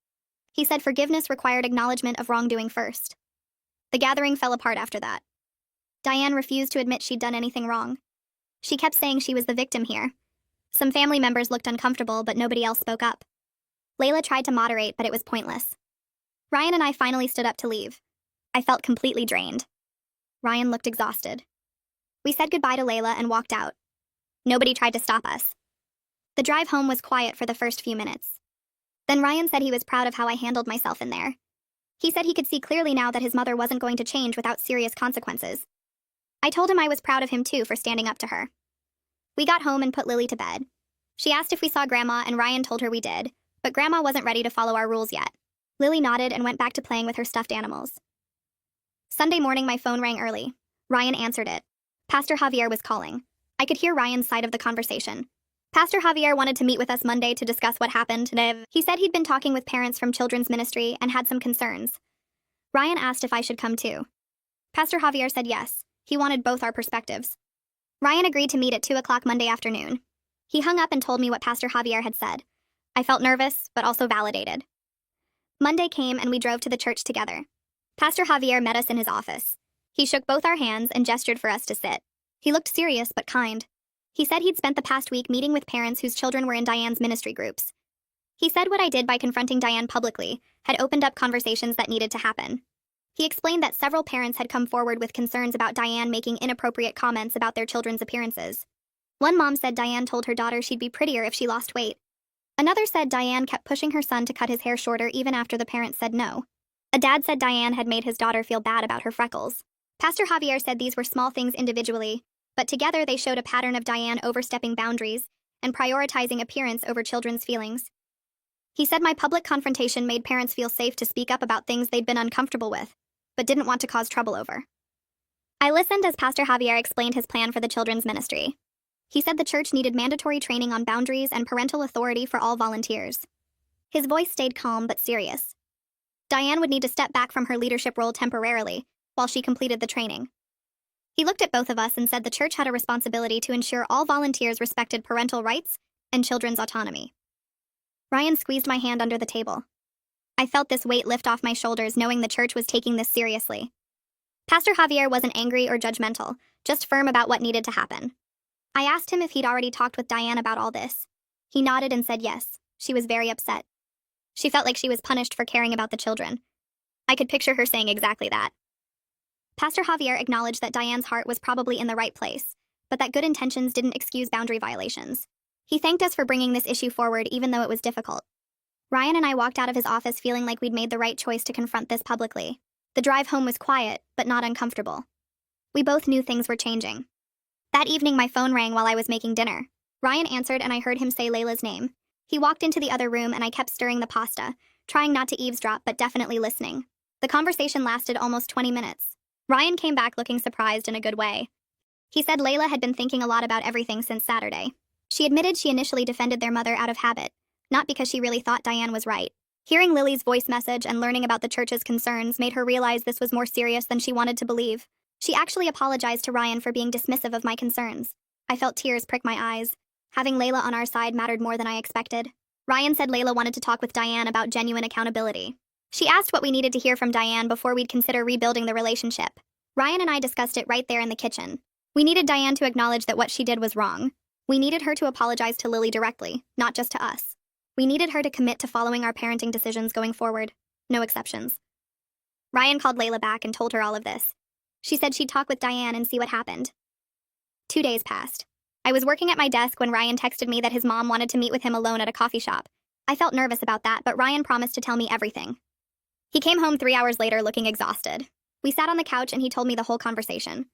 He said forgiveness required acknowledgement of wrongdoing first. The gathering fell apart after that. Diane refused to admit she'd done anything wrong. She kept saying she was the victim here. Some family members looked uncomfortable, but nobody else spoke up. Layla tried to moderate, but it was pointless. Ryan and I finally stood up to leave. I felt completely drained. Ryan looked exhausted. We said goodbye to Layla and walked out. Nobody tried to stop us. The drive home was quiet for the first few minutes. Then Ryan said he was proud of how I handled myself in there. He said he could see clearly now that his mother wasn't going to change without serious consequences. I told him I was proud of him too for standing up to her. We got home and put Lily to bed. She asked if we saw Grandma and Ryan told her we did, but Grandma wasn't ready to follow our rules yet. Lily nodded and went back to playing with her stuffed animals. Sunday morning my phone rang early. Ryan answered it. Pastor Javier was calling. I could hear Ryan's side of the conversation. Pastor Javier wanted to meet with us Monday to discuss what happened. He said he'd been talking with parents from children's ministry and had some concerns. Ryan asked if I should come too. Pastor Javier said yes. He wanted both our perspectives. Ryan agreed to meet at 2 o'clock Monday afternoon. He hung up and told me what Pastor Javier had said. I felt nervous, but also validated. Monday came and we drove to the church together. Pastor Javier met us in his office. He shook both our hands and gestured for us to sit. He looked serious but kind. He said he'd spent the past week meeting with parents whose children were in Diane's ministry groups. He said what I did by confronting Diane publicly had opened up conversations that needed to happen. He explained that several parents had come forward with concerns about Diane making inappropriate comments about their children's appearances. One mom said Diane told her daughter she'd be prettier if she lost weight. Another said Diane kept pushing her son to cut his hair shorter even after the parents said no. A dad said Diane had made his daughter feel bad about her freckles. Pastor Javier said these were small things individually, but together they showed a pattern of Diane overstepping boundaries and prioritizing appearance over children's feelings. He said my public confrontation made parents feel safe to speak up about things they'd been uncomfortable with, but didn't want to cause trouble over. I listened as Pastor Javier explained his plan for the children's ministry. He said the church needed mandatory training on boundaries and parental authority for all volunteers. His voice stayed calm but serious. Diane would need to step back from her leadership role temporarily while she completed the training. He looked at both of us and said the church had a responsibility to ensure all volunteers respected parental rights and children's autonomy. Ryan squeezed my hand under the table. I felt this weight lift off my shoulders knowing the church was taking this seriously. Pastor Javier wasn't angry or judgmental, just firm about what needed to happen. I asked him if he'd already talked with Diane about all this. He nodded and said yes. She was very upset. She felt like she was punished for caring about the children. I could picture her saying exactly that. Pastor Javier acknowledged that Diane's heart was probably in the right place, but that good intentions didn't excuse boundary violations. He thanked us for bringing this issue forward even though it was difficult. Ryan and I walked out of his office feeling like we'd made the right choice to confront this publicly. The drive home was quiet, but not uncomfortable. We both knew things were changing. That evening my phone rang while I was making dinner. Ryan answered and I heard him say Layla's name. He walked into the other room and I kept stirring the pasta, trying not to eavesdrop but definitely listening. The conversation lasted almost 20 minutes. Ryan came back looking surprised in a good way. He said Layla had been thinking a lot about everything since Saturday. She admitted she initially defended their mother out of habit, not because she really thought Diane was right. Hearing Lily's voice message and learning about the church's concerns made her realize this was more serious than she wanted to believe. She actually apologized to Ryan for being dismissive of my concerns. I felt tears prick my eyes. Having Layla on our side mattered more than I expected. Ryan said Layla wanted to talk with Diane about genuine accountability. She asked what we needed to hear from Diane before we'd consider rebuilding the relationship. Ryan and I discussed it right there in the kitchen. We needed Diane to acknowledge that what she did was wrong. We needed her to apologize to Lily directly, not just to us. We needed her to commit to following our parenting decisions going forward. No exceptions. Ryan called Layla back and told her all of this. She said she'd talk with Diane and see what happened. 2 days passed. I was working at my desk when Ryan texted me that his mom wanted to meet with him alone at a coffee shop. I felt nervous about that, but Ryan promised to tell me everything. He came home 3 hours later looking exhausted. We sat on the couch and he told me the whole conversation.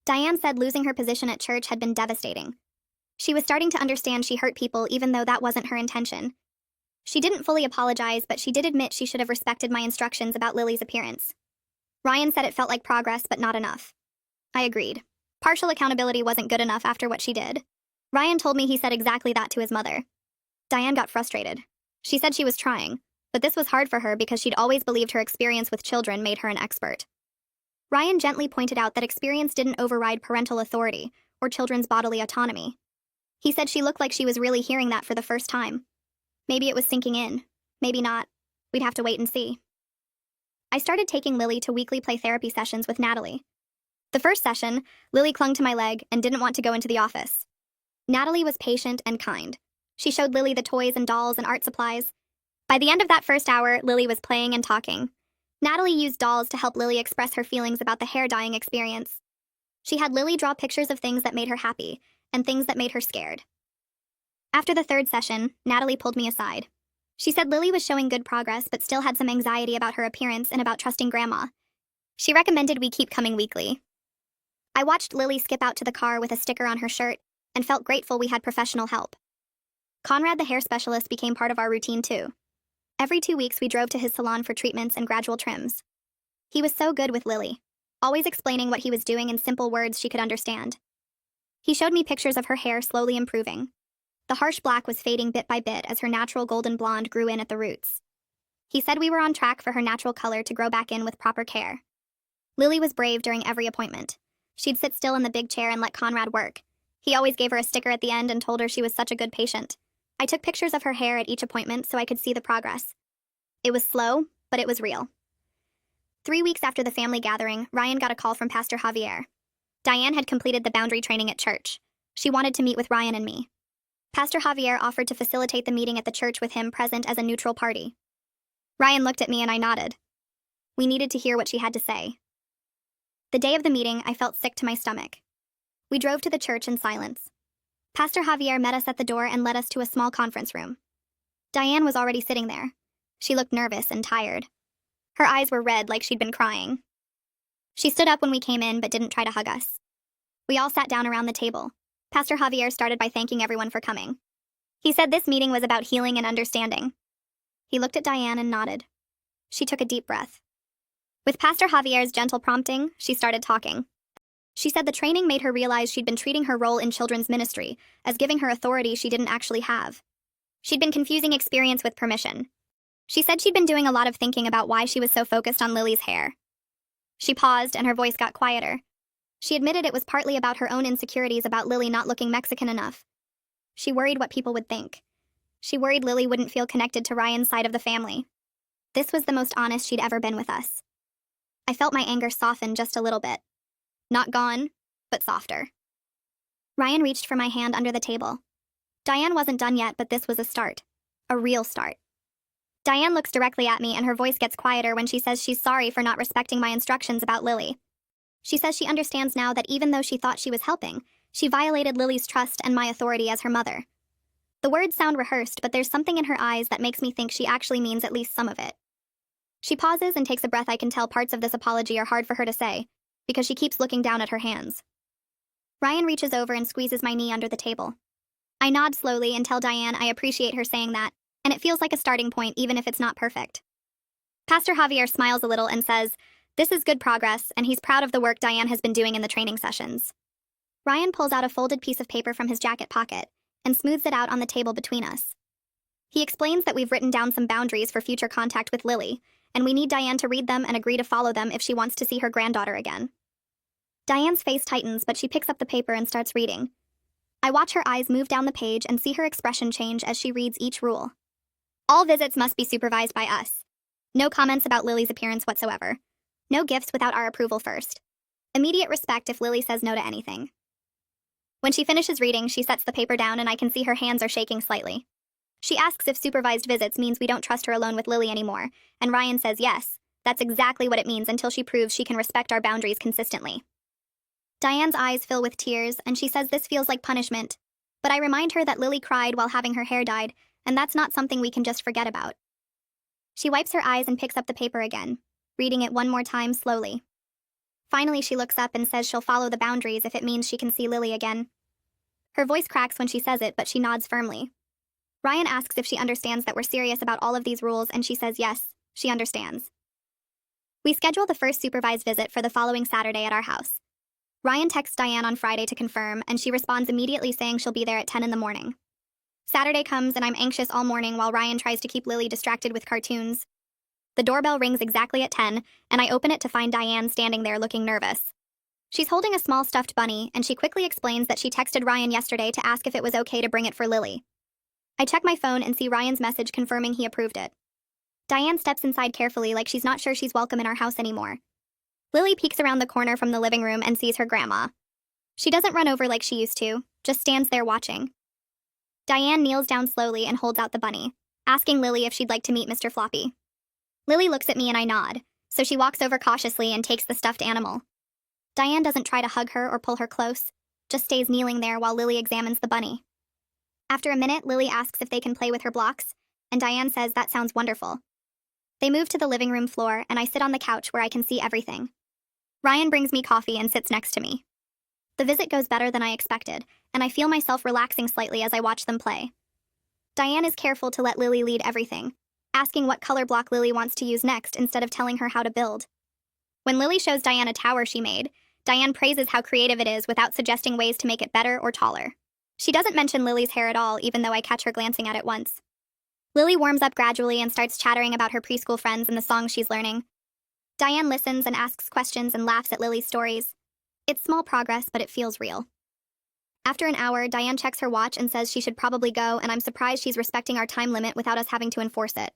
Diane said losing her position at church had been devastating. She was starting to understand she hurt people even though that wasn't her intention. She didn't fully apologize, but she did admit she should have respected my instructions about Lily's appearance. Ryan said it felt like progress, but not enough. I agreed. Partial accountability wasn't good enough after what she did. Ryan told me he said exactly that to his mother. Diane got frustrated. She said she was trying, but this was hard for her because she'd always believed her experience with children made her an expert. Ryan gently pointed out that experience didn't override parental authority or children's bodily autonomy. He said she looked like she was really hearing that for the first time. Maybe it was sinking in. Maybe not. We'd have to wait and see. I started taking Lily to weekly play therapy sessions with Natalie. The first session, Lily clung to my leg and didn't want to go into the office. Natalie was patient and kind. She showed Lily the toys and dolls and art supplies. By the end of that first hour, Lily was playing and talking. Natalie used dolls to help Lily express her feelings about the hair dyeing experience. She had Lily draw pictures of things that made her happy and things that made her scared. After the third session, Natalie pulled me aside. She said Lily was showing good progress but still had some anxiety about her appearance and about trusting Grandma. She recommended we keep coming weekly. I watched Lily skip out to the car with a sticker on her shirt and felt grateful we had professional help. Conrad, the hair specialist, became part of our routine too. Every 2 weeks we drove to his salon for treatments and gradual trims. He was so good with Lily, always explaining what he was doing in simple words she could understand. He showed me pictures of her hair slowly improving. The harsh black was fading bit by bit as her natural golden blonde grew in at the roots. He said we were on track for her natural color to grow back in with proper care. Lily was brave during every appointment. She'd sit still in the big chair and let Conrad work. He always gave her a sticker at the end and told her she was such a good patient. I took pictures of her hair at each appointment so I could see the progress. It was slow, but it was real. 3 weeks after the family gathering, Ryan got a call from Pastor Javier. Diane had completed the boundary training at church. She wanted to meet with Ryan and me. Pastor Javier offered to facilitate the meeting at the church with him present as a neutral party. Ryan looked at me and I nodded. We needed to hear what she had to say. The day of the meeting, I felt sick to my stomach. We drove to the church in silence. Pastor Javier met us at the door and led us to a small conference room. Diane was already sitting there. She looked nervous and tired. Her eyes were red like she'd been crying. She stood up when we came in but didn't try to hug us. We all sat down around the table. Pastor Javier started by thanking everyone for coming. He said this meeting was about healing and understanding. He looked at Diane and nodded. She took a deep breath. With Pastor Javier's gentle prompting, she started talking. She said the training made her realize she'd been treating her role in children's ministry as giving her authority she didn't actually have. She'd been confusing experience with permission. She said she'd been doing a lot of thinking about why she was so focused on Lily's hair. She paused and her voice got quieter. She admitted it was partly about her own insecurities about Lily not looking Mexican enough. She worried what people would think. She worried Lily wouldn't feel connected to Ryan's side of the family. This was the most honest she'd ever been with us. I felt my anger soften just a little bit. Not gone, but softer. Ryan reached for my hand under the table. Diane wasn't done yet, but this was a start. A real start. Diane looks directly at me and her voice gets quieter when she says she's sorry for not respecting my instructions about Lily. She says she understands now that even though she thought she was helping, she violated Lily's trust and my authority as her mother. The words sound rehearsed, but there's something in her eyes that makes me think she actually means at least some of it. She pauses and takes a breath. I can tell parts of this apology are hard for her to say, because she keeps looking down at her hands. Ryan reaches over and squeezes my knee under the table. I nod slowly and tell Diane I appreciate her saying that, and it feels like a starting point even if it's not perfect. Pastor Javier smiles a little and says, "This is good progress, and he's proud of the work Diane has been doing in the training sessions." Ryan pulls out a folded piece of paper from his jacket pocket and smooths it out on the table between us. He explains that we've written down some boundaries for future contact with Lily, and we need Diane to read them and agree to follow them if she wants to see her granddaughter again. Diane's face tightens, but she picks up the paper and starts reading. I watch her eyes move down the page and see her expression change as she reads each rule. All visits must be supervised by us. No comments about Lily's appearance whatsoever. No gifts without our approval first. Immediate respect if Lily says no to anything. When she finishes reading, she sets the paper down and I can see her hands are shaking slightly. She asks if supervised visits means we don't trust her alone with Lily anymore, and Ryan says yes, that's exactly what it means until she proves she can respect our boundaries consistently. Diane's eyes fill with tears, and she says this feels like punishment, but I remind her that Lily cried while having her hair dyed, and that's not something we can just forget about. She wipes her eyes and picks up the paper again, reading it one more time slowly. Finally, she looks up and says she'll follow the boundaries if it means she can see Lily again. Her voice cracks when she says it, but she nods firmly. Ryan asks if she understands that we're serious about all of these rules, and she says yes, she understands. We schedule the first supervised visit for the following Saturday at our house. Ryan texts Diane on Friday to confirm, and she responds immediately saying she'll be there at 10 in the morning. Saturday comes and I'm anxious all morning while Ryan tries to keep Lily distracted with cartoons. The doorbell rings exactly at 10, and I open it to find Diane standing there looking nervous. She's holding a small stuffed bunny, and she quickly explains that she texted Ryan yesterday to ask if it was okay to bring it for Lily. I check my phone and see Ryan's message confirming he approved it. Diane steps inside carefully like she's not sure she's welcome in our house anymore. Lily peeks around the corner from the living room and sees her grandma. She doesn't run over like she used to, just stands there watching. Diane kneels down slowly and holds out the bunny, asking Lily if she'd like to meet Mr. Floppy. Lily looks at me and I nod, so she walks over cautiously and takes the stuffed animal. Diane doesn't try to hug her or pull her close, just stays kneeling there while Lily examines the bunny. After a minute, Lily asks if they can play with her blocks, and Diane says that sounds wonderful. They move to the living room floor, and I sit on the couch where I can see everything. Ryan brings me coffee and sits next to me. The visit goes better than I expected, and I feel myself relaxing slightly as I watch them play. Diane is careful to let Lily lead everything, asking what color block Lily wants to use next instead of telling her how to build. When Lily shows Diane a tower she made, Diane praises how creative it is without suggesting ways to make it better or taller. She doesn't mention Lily's hair at all, even though I catch her glancing at it once. Lily warms up gradually and starts chattering about her preschool friends and the songs she's learning. Diane listens and asks questions and laughs at Lily's stories. It's small progress, but it feels real. After an hour, Diane checks her watch and says she should probably go, and I'm surprised she's respecting our time limit without us having to enforce it.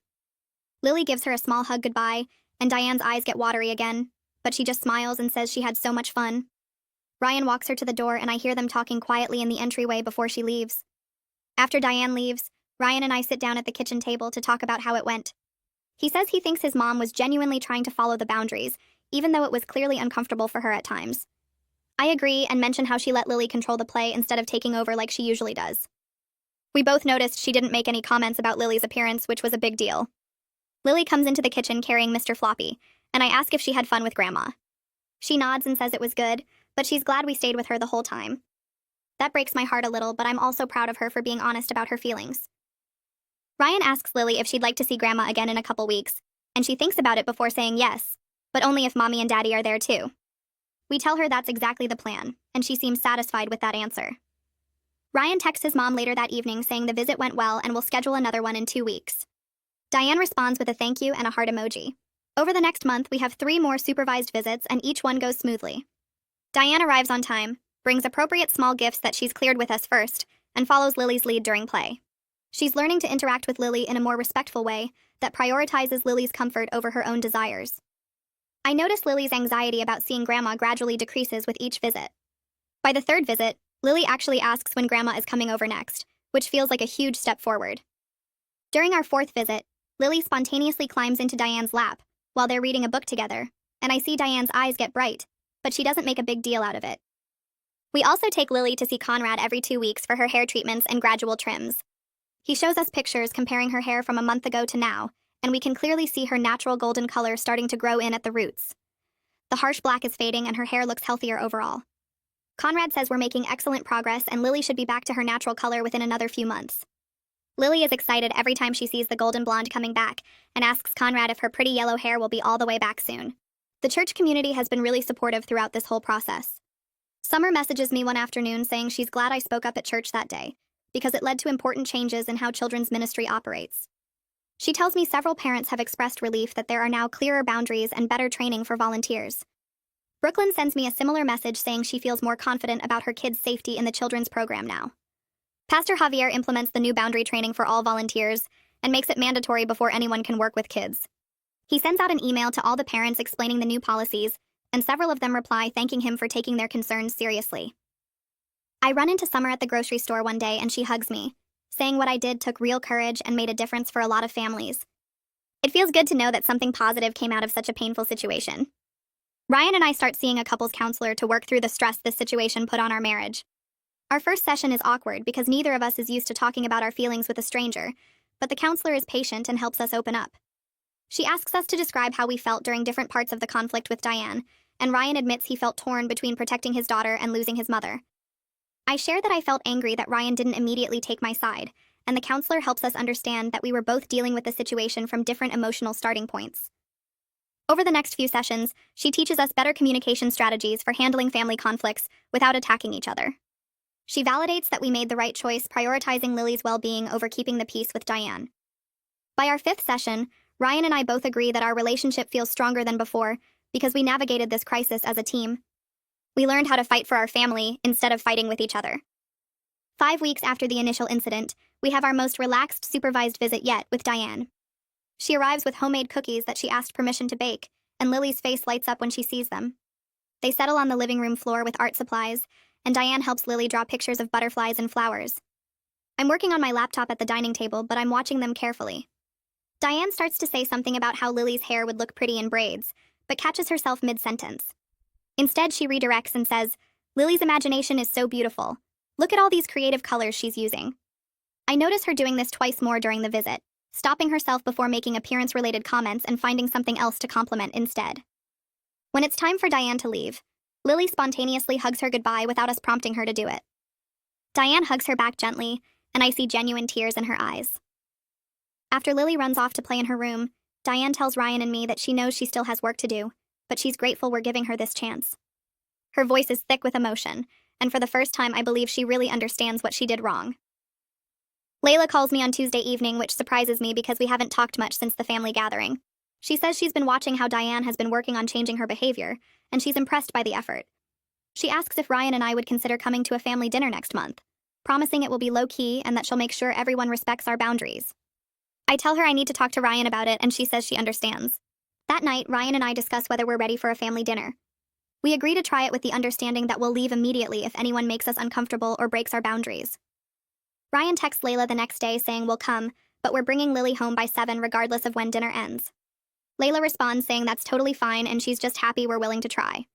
Lily gives her a small hug goodbye, and Diane's eyes get watery again, but she just smiles and says she had so much fun. Ryan walks her to the door, and I hear them talking quietly in the entryway before she leaves. After Diane leaves, Ryan and I sit down at the kitchen table to talk about how it went. He says he thinks his mom was genuinely trying to follow the boundaries, even though it was clearly uncomfortable for her at times. I agree and mention how she let Lily control the play instead of taking over like she usually does. We both noticed she didn't make any comments about Lily's appearance, which was a big deal. Lily comes into the kitchen carrying Mr. Floppy, and I ask if she had fun with Grandma. She nods and says it was good, but she's glad we stayed with her the whole time. That breaks my heart a little, but I'm also proud of her for being honest about her feelings. Ryan asks Lily if she'd like to see Grandma again in a couple weeks, and she thinks about it before saying yes, but only if Mommy and Daddy are there too. We tell her that's exactly the plan, and she seems satisfied with that answer. Ryan texts his mom later that evening saying the visit went well and will schedule another one in 2 weeks. Diane responds with a thank you and a heart emoji. Over the next month, we have 3 more supervised visits and each one goes smoothly. Diane arrives on time, brings appropriate small gifts that she's cleared with us first, and follows Lily's lead during play. She's learning to interact with Lily in a more respectful way that prioritizes Lily's comfort over her own desires. I notice Lily's anxiety about seeing Grandma gradually decreases with each visit. By the 3rd visit, Lily actually asks when Grandma is coming over next, which feels like a huge step forward. During our 4th visit, Lily spontaneously climbs into Diane's lap while they're reading a book together, and I see Diane's eyes get bright, but she doesn't make a big deal out of it. We also take Lily to see Conrad every 2 weeks for her hair treatments and gradual trims. He shows us pictures comparing her hair from a month ago to now, and we can clearly see her natural golden color starting to grow in at the roots. The harsh black is fading and her hair looks healthier overall. Conrad says we're making excellent progress and Lily should be back to her natural color within another few months. Lily is excited every time she sees the golden blonde coming back and asks Conrad if her pretty yellow hair will be all the way back soon. The church community has been really supportive throughout this whole process. Summer messages me one afternoon saying she's glad I spoke up at church that day, because it led to important changes in how children's ministry operates. She tells me several parents have expressed relief that there are now clearer boundaries and better training for volunteers. Brooklyn sends me a similar message saying she feels more confident about her kids' safety in the children's program now. Pastor Javier implements the new boundary training for all volunteers and makes it mandatory before anyone can work with kids. He sends out an email to all the parents explaining the new policies, and several of them reply thanking him for taking their concerns seriously. I run into Summer at the grocery store one day and she hugs me, saying what I did took real courage and made a difference for a lot of families. It feels good to know that something positive came out of such a painful situation. Ryan and I start seeing a couples counselor to work through the stress this situation put on our marriage. Our first session is awkward because neither of us is used to talking about our feelings with a stranger, but the counselor is patient and helps us open up. She asks us to describe how we felt during different parts of the conflict with Diane, and Ryan admits he felt torn between protecting his daughter and losing his mother. I share that I felt angry that Ryan didn't immediately take my side, and the counselor helps us understand that we were both dealing with the situation from different emotional starting points. Over the next few sessions, she teaches us better communication strategies for handling family conflicts without attacking each other. She validates that we made the right choice prioritizing Lily's well-being over keeping the peace with Diane. By our 5th session, Ryan and I both agree that our relationship feels stronger than before because we navigated this crisis as a team. We learned how to fight for our family instead of fighting with each other. 5 weeks after the initial incident, we have our most relaxed supervised visit yet with Diane. She arrives with homemade cookies that she asked permission to bake, and Lily's face lights up when she sees them. They settle on the living room floor with art supplies, and Diane helps Lily draw pictures of butterflies and flowers. I'm working on my laptop at the dining table, but I'm watching them carefully. Diane starts to say something about how Lily's hair would look pretty in braids, but catches herself mid-sentence. Instead, she redirects and says, "Lily's imagination is so beautiful. Look at all these creative colors she's using." I notice her doing this twice more during the visit, stopping herself before making appearance-related comments and finding something else to compliment instead. When it's time for Diane to leave, Lily spontaneously hugs her goodbye without us prompting her to do it. Diane hugs her back gently, and I see genuine tears in her eyes. After Lily runs off to play in her room, Diane tells Ryan and me that she knows she still has work to do, but she's grateful we're giving her this chance. Her voice is thick with emotion, and for the first time I believe she really understands what she did wrong. Layla calls me on Tuesday evening, which surprises me because we haven't talked much since the family gathering. She says she's been watching how Diane has been working on changing her behavior, and she's impressed by the effort. She asks if Ryan and I would consider coming to a family dinner next month, promising it will be low-key and that she'll make sure everyone respects our boundaries. I tell her I need to talk to Ryan about it, and she says she understands. That night, Ryan and I discuss whether we're ready for a family dinner. We agree to try it with the understanding that we'll leave immediately if anyone makes us uncomfortable or breaks our boundaries. Ryan texts Layla the next day saying we'll come, but we're bringing Lily home by 7 regardless of when dinner ends. Layla responds saying that's totally fine and she's just happy we're willing to try.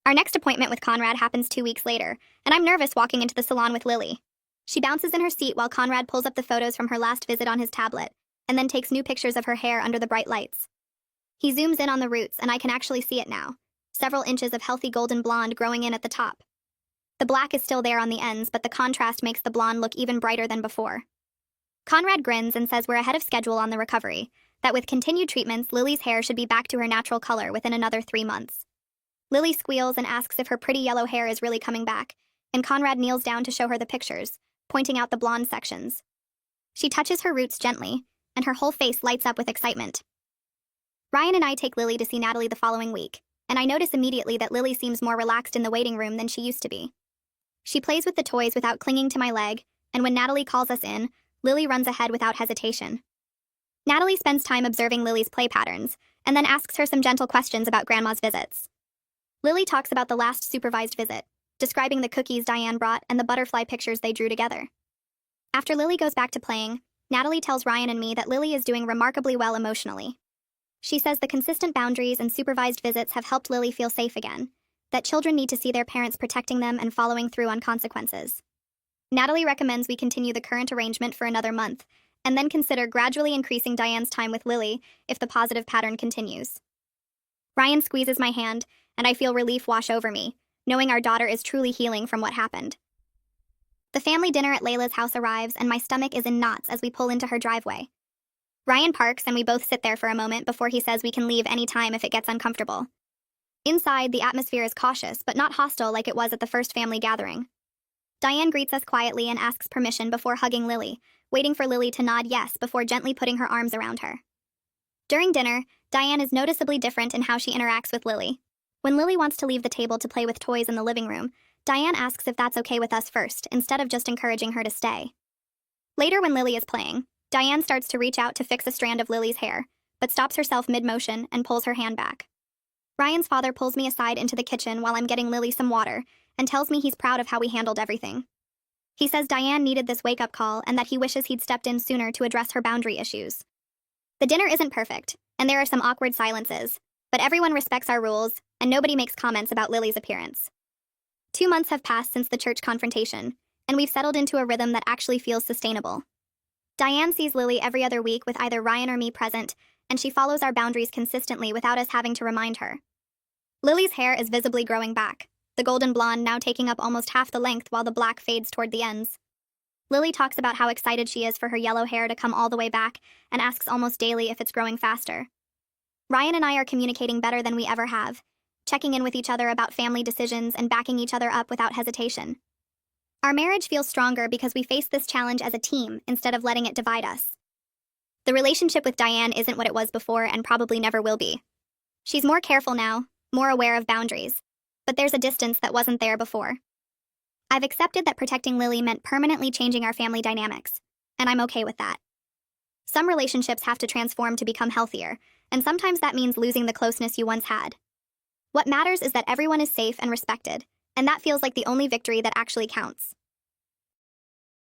Our next appointment with Conrad happens 2 weeks later, and I'm nervous walking into the salon with Lily. She bounces in her seat while Conrad pulls up the photos from her last visit on his tablet, and then takes new pictures of her hair under the bright lights. He zooms in on the roots, and I can actually see it now, several inches of healthy golden blonde growing in at the top. The black is still there on the ends, but the contrast makes the blonde look even brighter than before. Conrad grins and says we're ahead of schedule on the recovery, that with continued treatments, Lily's hair should be back to her natural color within another 3 months. Lily squeals and asks if her pretty yellow hair is really coming back, and Conrad kneels down to show her the pictures, pointing out the blonde sections. She touches her roots gently, and her whole face lights up with excitement. Ryan and I take Lily to see Natalie the following week, and I notice immediately that Lily seems more relaxed in the waiting room than she used to be. She plays with the toys without clinging to my leg, and when Natalie calls us in, Lily runs ahead without hesitation. Natalie spends time observing Lily's play patterns, and then asks her some gentle questions about Grandma's visits. Lily talks about the last supervised visit, describing the cookies Diane brought and the butterfly pictures they drew together. After Lily goes back to playing, Natalie tells Ryan and me that Lily is doing remarkably well emotionally. She says the consistent boundaries and supervised visits have helped Lily feel safe again, that children need to see their parents protecting them and following through on consequences. Natalie recommends we continue the current arrangement for another month, and then consider gradually increasing Diane's time with Lily if the positive pattern continues. Ryan squeezes my hand, and I feel relief wash over me, knowing our daughter is truly healing from what happened. The family dinner at Layla's house arrives, and my stomach is in knots as we pull into her driveway. Ryan parks, and we both sit there for a moment before he says we can leave any time if it gets uncomfortable. Inside, the atmosphere is cautious, but not hostile like it was at the first family gathering. Diane greets us quietly and asks permission before hugging Lily, waiting for Lily to nod yes before gently putting her arms around her. During dinner, Diane is noticeably different in how she interacts with Lily. When Lily wants to leave the table to play with toys in the living room, Diane asks if that's okay with us first, instead of just encouraging her to stay. Later, when Lily is playing, Diane starts to reach out to fix a strand of Lily's hair, but stops herself mid-motion and pulls her hand back. Ryan's father pulls me aside into the kitchen while I'm getting Lily some water, and tells me he's proud of how we handled everything. He says Diane needed this wake-up call and that he wishes he'd stepped in sooner to address her boundary issues. The dinner isn't perfect, and there are some awkward silences, but everyone respects our rules, and nobody makes comments about Lily's appearance. 2 months have passed since the church confrontation, and we've settled into a rhythm that actually feels sustainable. Diane sees Lily every other week with either Ryan or me present, and she follows our boundaries consistently without us having to remind her. Lily's hair is visibly growing back, the golden blonde now taking up almost half the length while the black fades toward the ends. Lily talks about how excited she is for her yellow hair to come all the way back and asks almost daily if it's growing faster. Ryan and I are communicating better than we ever have, checking in with each other about family decisions and backing each other up without hesitation. Our marriage feels stronger because we face this challenge as a team instead of letting it divide us. The relationship with Diane isn't what it was before and probably never will be. She's more careful now, more aware of boundaries, but there's a distance that wasn't there before. I've accepted that protecting Lily meant permanently changing our family dynamics, and I'm okay with that. Some relationships have to transform to become healthier, and sometimes that means losing the closeness you once had. What matters is that everyone is safe and respected, and that feels like the only victory that actually counts.